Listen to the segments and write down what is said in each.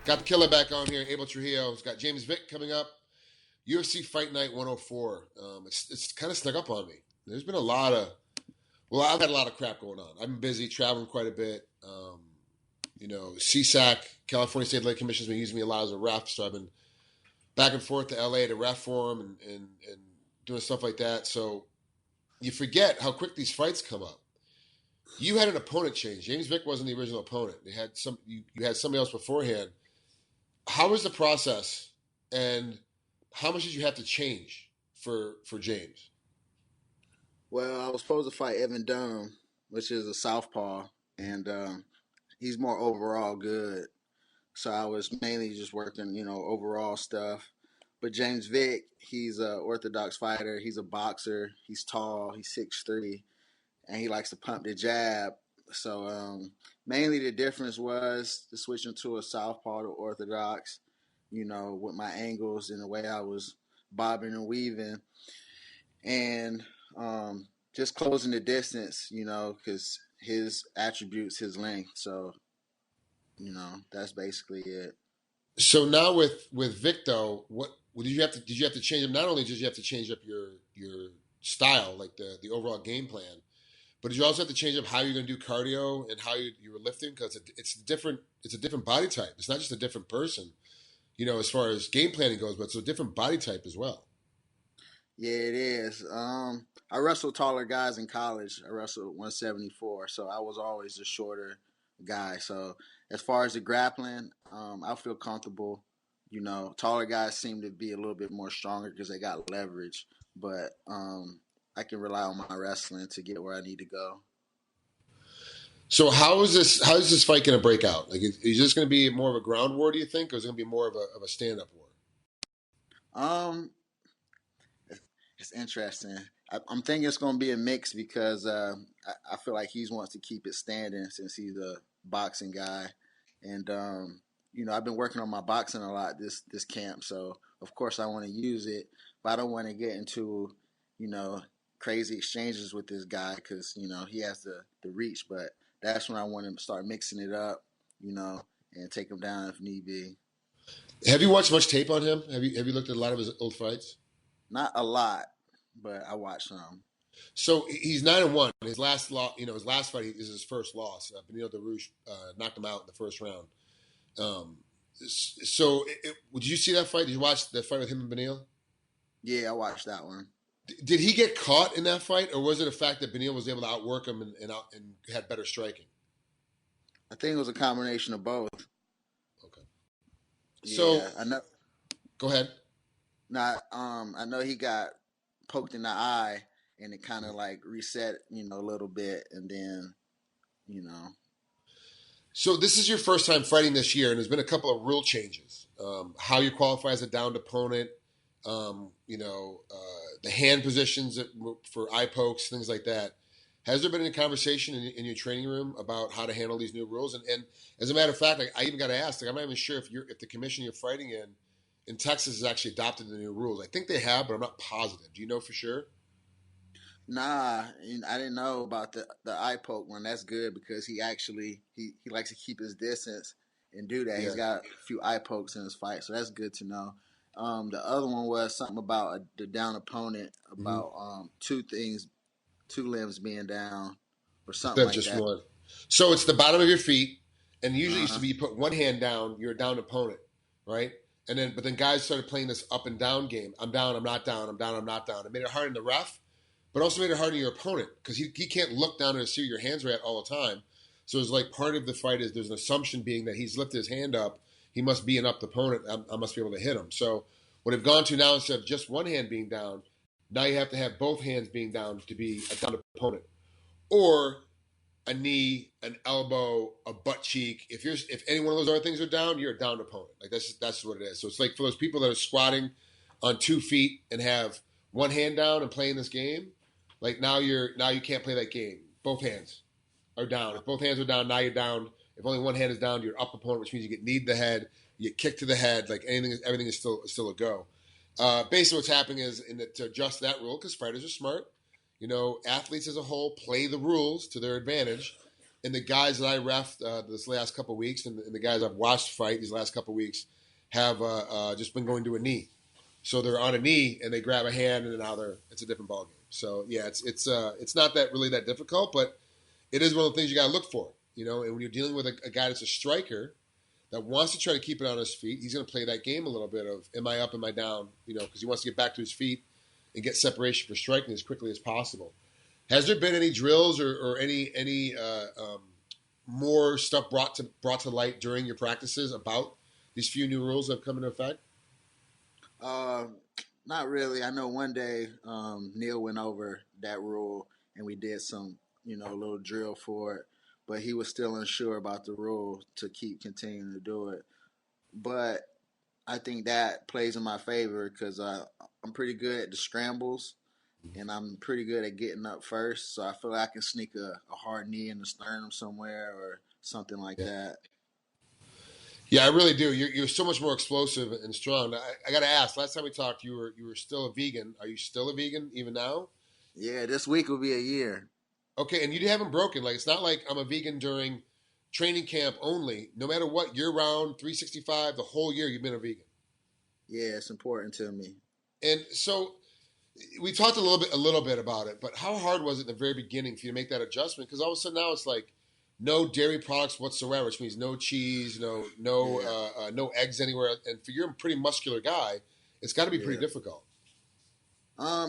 Got the killer back on here, Abel Trujillo. It's got James Vick coming up. UFC Fight Night 104. It's kind of snuck up on me. There's been I've had a lot of crap going on. I've been busy, traveling quite a bit. CSAC, California State Athletic Commission, has been using me a lot as a ref, so I've been back and forth to LA to ref for them and doing stuff like that. So you forget how quick these fights come up. You had an opponent change. James Vick wasn't the original opponent. You had somebody else beforehand. How was the process, and how much did you have to change for James? Well, I was supposed to fight Evan Dunham, which is a southpaw, and he's more overall good. So I was mainly just working, overall stuff. But James Vick, he's an orthodox fighter. He's a boxer. He's tall. He's 6'3", and he likes to pump the jab. So mainly the difference was the switching to a southpaw to orthodox, with my angles and the way I was bobbing and weaving. And just closing the distance, because his attributes, his length. So, that's basically it. So now with Vic though, did you have to change him? Not only did you have to change up your style, like the overall game plan, but did you also have to change up how you're going to do cardio and how you were lifting? Because it's a different body type. It's not just a different person, as far as game planning goes, but it's a different body type as well. Yeah, it is. I wrestled taller guys in college. I wrestled 174, so I was always a shorter guy. So as far as the grappling, I feel comfortable. Taller guys seem to be a little bit more stronger because they got leverage, but I can rely on my wrestling to get where I need to go. So how is this fight going to break out? Like, is this going to be more of a ground war, do you think, or is it going to be more of a stand-up war? It's interesting. I'm thinking it's going to be a mix because I feel like he wants to keep it standing since he's a boxing guy. And, I've been working on my boxing a lot this camp. So, of course, I want to use it. But I don't want to get into, crazy exchanges with this guy because, he has the reach. But that's when I want to start mixing it up, and take him down if need be. Have you watched much tape on him? Have you looked at a lot of his old fights? Not a lot, but I watched some. So he's 9-1. His last fight is his first loss. Benito DeRouche knocked him out in the first round. Did you see that fight? Did you watch the fight with him and Benito? Yeah, I watched that one. Did he get caught in that fight, or was it a fact that Benito was able to outwork him and had better striking? I think it was a combination of both. Okay. Yeah, so I know. Go ahead. I know he got poked in the eye, and it kind of like reset, a little bit, and then, So this is your first time fighting this year, and there's been a couple of rule changes. How you qualify as a downed opponent, the hand positions for eye pokes, things like that. Has there been any conversation in your training room about how to handle these new rules? And as a matter of fact, I even got to ask, I'm not even sure if the commission you're fighting in Texas has actually adopted the new rules. I think they have, but I'm not positive. Do you know for sure? Nah, I didn't know about the eye poke one. That's good because he actually he likes to keep his distance and do that. Yeah. He's got a few eye pokes in his fight, so that's good to know. The other one was something about the down opponent, about two limbs being down or something like just that. One. So it's the bottom of your feet, and usually used to be you put one hand down, you're a down opponent, right? But then guys started playing this up and down game. I'm down, I'm not down, I'm down, I'm not down. It made it hard on the ref, but also made it hard on your opponent because he can't look down and see where your hands are at all the time. So it's like part of the fight is there's an assumption being that he's lifted his hand up, he must be an up opponent, I must be able to hit him. So what they've gone to now, instead of just one hand being down, now you have to have both hands being down to be a down opponent. Or a knee, an elbow, a butt cheek. If any one of those other things are down, you're a down opponent. Like that's what it is. So it's like for those people that are squatting on 2 feet and have one hand down and playing this game, like now you can't play that game. Both hands are down. If both hands are down, now you're down. If only one hand is down, you're up opponent, which means you get kneed to the head, you get kicked to the head. Like everything is still a go. Basically, what's happening is to adjust that rule because fighters are smart. Athletes as a whole play the rules to their advantage, and the guys that I refed this last couple of weeks, and the guys I've watched fight these last couple of weeks, have just been going to a knee. So they're on a knee and they grab a hand, and then now it's a different ballgame. So yeah, it's not that really that difficult, but it is one of the things you got to look for, And when you're dealing with a guy that's a striker that wants to try to keep it on his feet, he's going to play that game a little bit of am I up, am I down, because he wants to get back to his feet and get separation for striking as quickly as possible. Has there been any drills or any more stuff brought to light during your practices about these few new rules that have come into effect? Not really. I know one day Neil went over that rule and we did some, little drill for it, but he was still unsure about the rule to keep continuing to do it. But I think that plays in my favor because I'm pretty good at the scrambles and I'm pretty good at getting up first. So I feel like I can sneak a hard knee in the sternum somewhere or something like that. Yeah, I really do. You're so much more explosive and strong. I got to ask. Last time we talked, you were still a vegan. Are you still a vegan even now? Yeah, this week will be a year. Okay, and you haven't broken. Like it's not like I'm a vegan during training camp only. No matter what, year round, 365, the whole year you've been a vegan. Yeah, it's important to me. And so we talked a little bit about it, but how hard was it in the very beginning for you to make that adjustment? Because all of a sudden now it's like no dairy products whatsoever, which means no cheese, no eggs anywhere. And for you're a pretty muscular guy, it's got to be pretty difficult.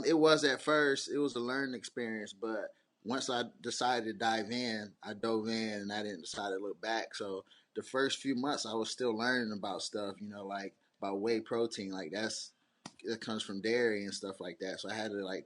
It was at first. It was a learning experience, but once I decided to dive in, I dove in and I didn't decide to look back. So the first few months, I was still learning about stuff, like about whey protein, like that comes from dairy and stuff like that. So I had to like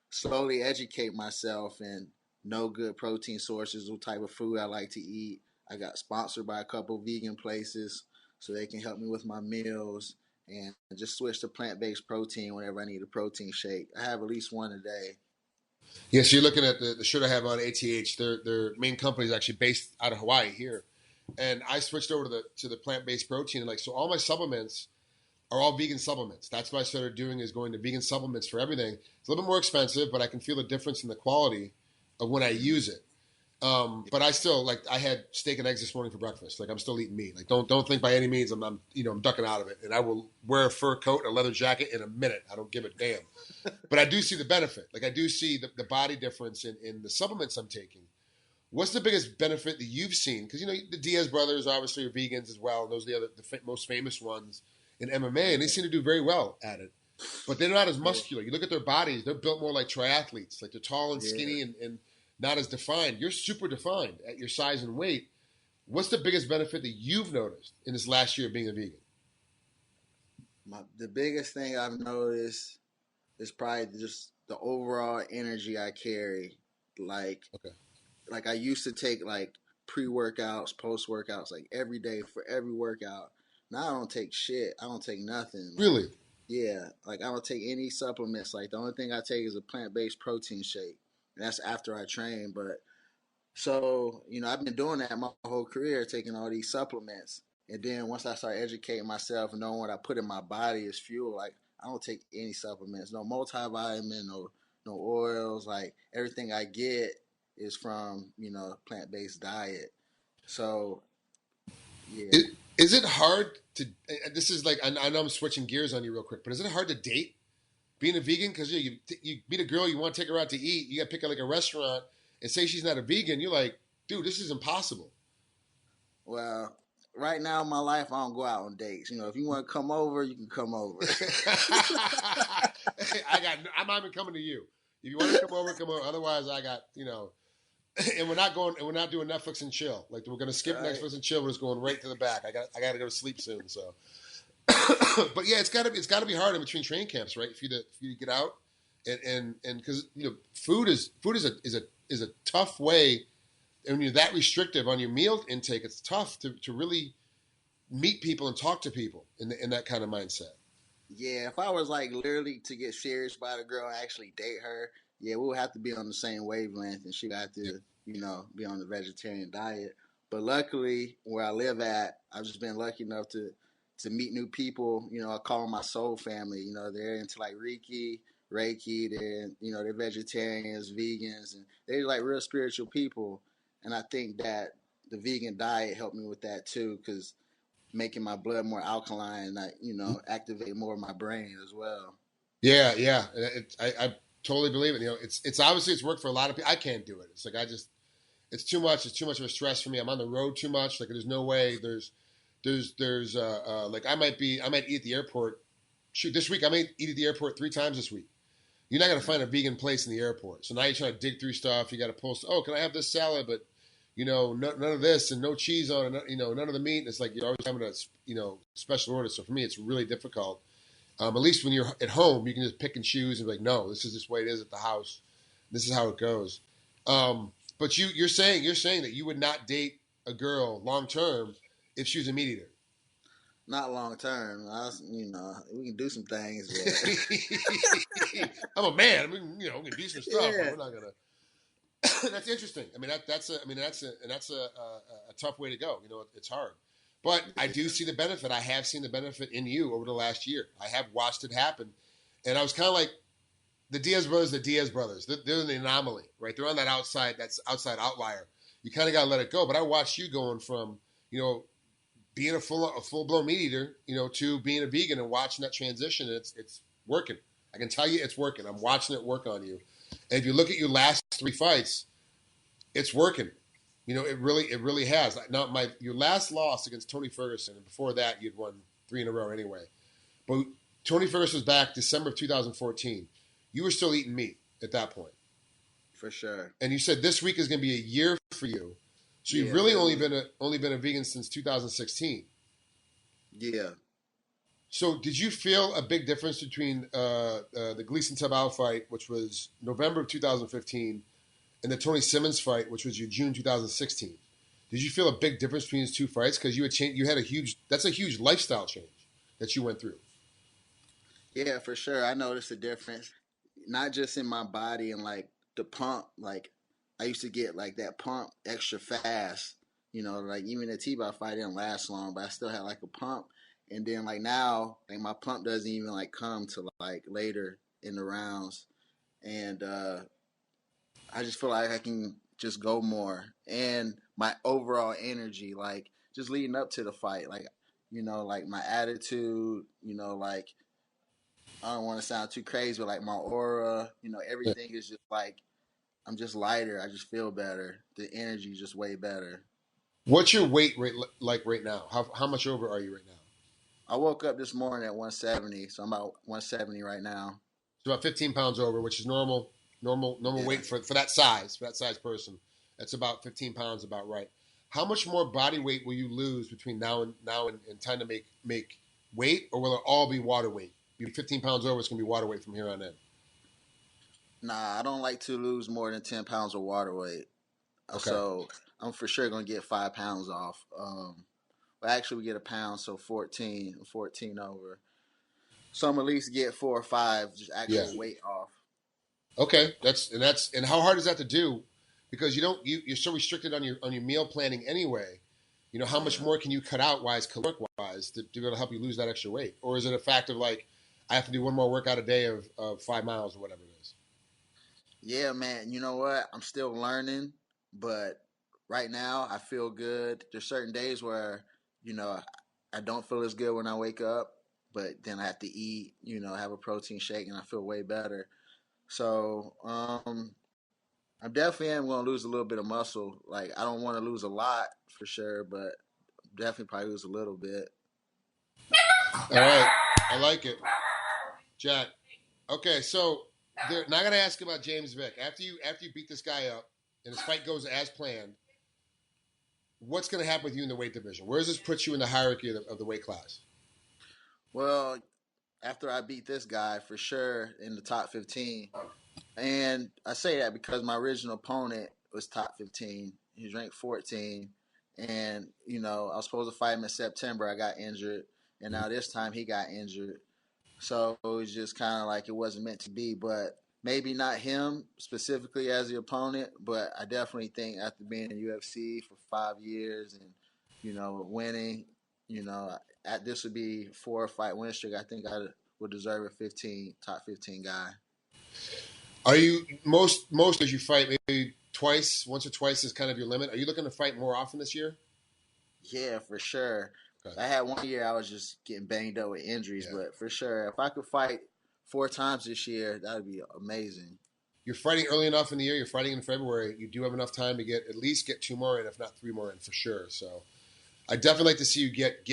slowly educate myself and know good protein sources, what type of food I like to eat. I got sponsored by a couple vegan places so they can help me with my meals and just switch to plant-based protein whenever I need a protein shake. I have at least one a day. Yeah, so you're looking at the shirt I have on ATH. Their main company is actually based out of Hawaii here. And I switched over to the plant-based protein. And so all my supplements are all vegan supplements. That's what I started doing is going to vegan supplements for everything. It's a little bit more expensive, but I can feel the difference in the quality of when I use it. But I still I had steak and eggs this morning for breakfast. Like I'm still eating meat. Like don't think by any means I'm ducking out of it. And I will wear a fur coat and a leather jacket in a minute. I don't give a damn. But I do see the benefit. Like I do see the body difference in the supplements I'm taking. What's the biggest benefit that you've seen? Because the Diaz brothers obviously are vegans as well. And those are the most famous ones in MMA, and they seem to do very well at it. But they're not as muscular. You look at their bodies; they're built more like triathletes. Like they're tall and skinny and not as defined. You're super defined at your size and weight. What's the biggest benefit that you've noticed in this last year of being a vegan? The biggest thing I've noticed is probably just the overall energy I carry. Like I used to take like pre-workouts, post-workouts, like every day for every workout. Now I don't take shit. I don't take nothing. Really? Yeah. Like I don't take any supplements. Like the only thing I take is a plant-based protein shake. And that's after I train. But so, I've been doing that my whole career, taking all these supplements. And then once I start educating myself and knowing what I put in my body is fuel, like I don't take any supplements, no multivitamin, no oils. Like everything I get is from, plant-based diet. So, yeah. Is it hard to? This is like I know I'm switching gears on you real quick, but is it hard to date being a vegan? Because you meet a girl, you want to take her out to eat, you got to pick like a restaurant and say she's not a vegan. You're like, dude, this is impossible. Well, right now in my life, I don't go out on dates. If you want to come over, you can come over. I'm not even coming to you. If you want to come over, come over. Otherwise, I got and we're not doing Netflix and chill. Like we're gonna skip Netflix and chill. We're just going right to the back. I got to go to sleep soon. So, but yeah, it's got to be hard in between training camps, right? For you to get out and because food is a tough way. And when you're that restrictive on your meal intake, it's tough to really meet people and talk to people in that kind of mindset. Yeah, if I was like literally to get serious about a girl and actually date her, yeah, we'll have to be on the same wavelength and she'd have to, be on the vegetarian diet. But luckily, where I live at, I've just been lucky enough to meet new people. I call them my soul family. They're into like Reiki. They're vegetarians, vegans, and they're like real spiritual people. And I think that the vegan diet helped me with that too, because making my blood more alkaline and activate more of my brain as well. Yeah, yeah. I totally believe it. It's obviously it's worked for a lot of people. I can't do it. It's like it's too much. It's too much of a stress for me. I'm on the road too much. Like there's no way. There's like I might eat at the airport. Shoot, this week I might eat at the airport 3 times this week. You're not gonna find a vegan place in the airport. So now you're trying to dig through stuff. You got to post. Oh, can I have this salad? But none of this and no cheese on it. None of the meat. And it's like you're always having a special order. So for me, it's really difficult. At least when you're at home, you can just pick and choose and be like, no, this is just the way it is at the house. This is how it goes. But you're saying that you would not date a girl long term if she was a meat eater. Not long term. We can do some things, but I'm a man. I mean, we can do some stuff. Yeah. But we're not gonna. That's interesting. I mean, that's a tough way to go. It's hard. But I do see the benefit. I have seen the benefit in you over the last year. I have watched it happen, and I was kind of like the Diaz brothers. They're the anomaly, right? They're on that outside outlier. You kind of got to let it go. But I watched you going from being a full blown meat eater, to being a vegan and watching that transition. It's working. I can tell you it's working. I'm watching it work on you. And if you look at your last 3 fights, it's working. It really has. Now, your last loss against Tony Ferguson, and before that, you'd won 3 in a row anyway. But Tony Ferguson was back December of 2014. You were still eating meat at that point. For sure. And you said this week is going to be a year for you. So you've really only been a vegan since 2016. Yeah. So did you feel a big difference between the Gleason Tabao fight, which was November of 2015, and the Tony Simmons fight, which was your June 2016? Did you feel a big difference between these 2 fights? Because that's a huge lifestyle change that you went through. Yeah, for sure. I noticed a difference, not just in my body and like the pump. Like I used to get like that pump extra fast. Like even the T-Bar fight didn't last long, but I still had like a pump. And then like now, like my pump doesn't even like come to like later in the rounds. And I just feel like I can just go more, and my overall energy, like just leading up to the fight, like like my attitude, like I don't want to sound too crazy, but like my aura, everything is just like I'm just lighter. I just feel better. The energy is just way better. What's your weight rate like right now? How much over are you right now? I woke up this morning at 170, so I'm about 170 right now. So about 15 pounds over, which is normal weight for that size person. That's about 15 pounds, about right. How much more body weight will you lose between now and time to make weight, or will it all be water weight? You're 15 pounds over, it's going to be water weight from here on in. Nah, I don't like to lose more than 10 pounds of water weight. Okay. So I'm for sure going to get 5 pounds off. Well, actually, we get a pound, so 14 over. So I'm at least get 4 or 5 just actual weight off. Okay, and how hard is that to do? Because you're so restricted on your meal planning anyway. How much more can you cut out caloric wise to be able to help you lose that extra weight? Or is it a fact of like I have to do one more workout a day of 5 miles or whatever it is? Yeah, man. You know what? I'm still learning, but right now I feel good. There's certain days where I don't feel as good when I wake up, but then I have to eat, have a protein shake, and I feel way better. So I definitely am going to lose a little bit of muscle. Like I don't want to lose a lot for sure, but definitely probably lose a little bit. All right, I like it, Jack. Okay, so now I got to ask you about James Vick. After you beat this guy up and his fight goes as planned, what's going to happen with you in the weight division? Where does this put you in the hierarchy of the weight class? Well, after I beat this guy, for sure in the top 15. And I say that because my original opponent was top 15. He was ranked 14. And, I was supposed to fight him in September. I got injured. And now this time he got injured. So it was just kind of like it wasn't meant to be. But maybe not him specifically as the opponent. But I definitely think after being in UFC for 5 years and, winning, this would be 4 fight win streak. I think I would deserve a top 15 guy. Are you most as you fight maybe once or twice is kind of your limit. Are you looking to fight more often this year? Yeah, for sure. Okay. I had one year I was just getting banged up with injuries, Yeah. but for sure, if I could fight 4 times this year, that would be amazing. You're fighting early enough in the year. You're fighting in February. You do have enough time to at least get 2 more in, if not 3 more in, for sure. So I definitely like to see you get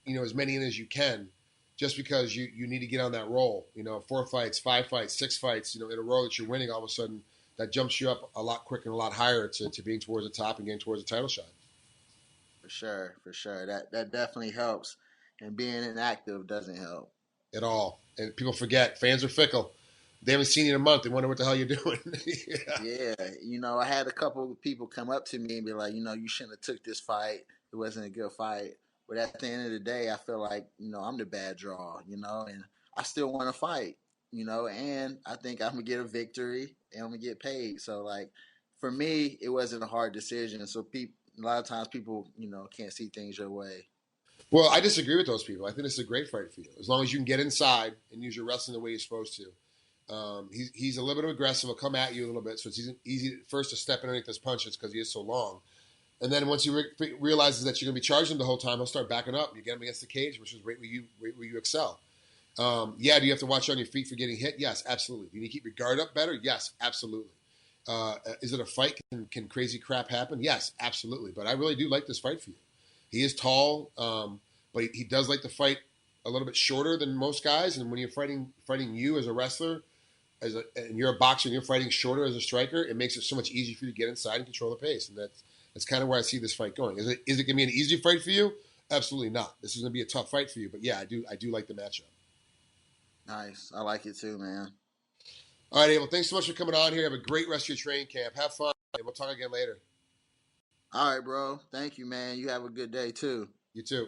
as many in as you can, just because you need to get on that roll. 4 fights, 5 fights, 6 fights, in a row that you're winning. All of a sudden, that jumps you up a lot quicker and a lot higher to being towards the top and getting towards the title shot. For sure. That definitely helps, and being inactive doesn't help at all. And people forget, fans are fickle. They haven't seen you in a month. They wonder what the hell you're doing. Yeah, I had a couple of people come up to me and be like, you shouldn't have took this fight. It wasn't a good fight. But at the end of the day, I feel like, I'm the bad draw, and I still want to fight, and I think I'm going to get a victory and I'm going to get paid. So, like, for me, it wasn't a hard decision. So, a lot of times people, can't see things your way. Well, I disagree with those people. I think it's a great fight for you. As long as you can get inside and use your wrestling the way you're supposed to. He's a little bit aggressive. He'll come at you a little bit, so it's easy first to step underneath his punches because he is so long. And then once he realizes that you're going to be charging him the whole time, he'll start backing up. You get him against the cage, which is right where you excel. Do you have to watch on your feet for getting hit? Yes, absolutely. Do you need to keep your guard up better? Yes, absolutely. Is it a fight? Can crazy crap happen? Yes, absolutely. But I really do like this fight for you. He is tall, but he does like to fight a little bit shorter than most guys. And when you're fighting you as a wrestler, and you're a boxer and you're fighting shorter as a striker, it makes it so much easier for you to get inside and control the pace. And that's kind of where I see this fight going. Is it going to be an easy fight for you? Absolutely not. This is going to be a tough fight for you. But yeah, I do like the matchup. Nice. I like it too, man. All right, Abel, thanks so much for coming on here. Have a great rest of your training camp. Have fun, and we'll talk again later. All right, bro. Thank you, man. You have a good day too. You too.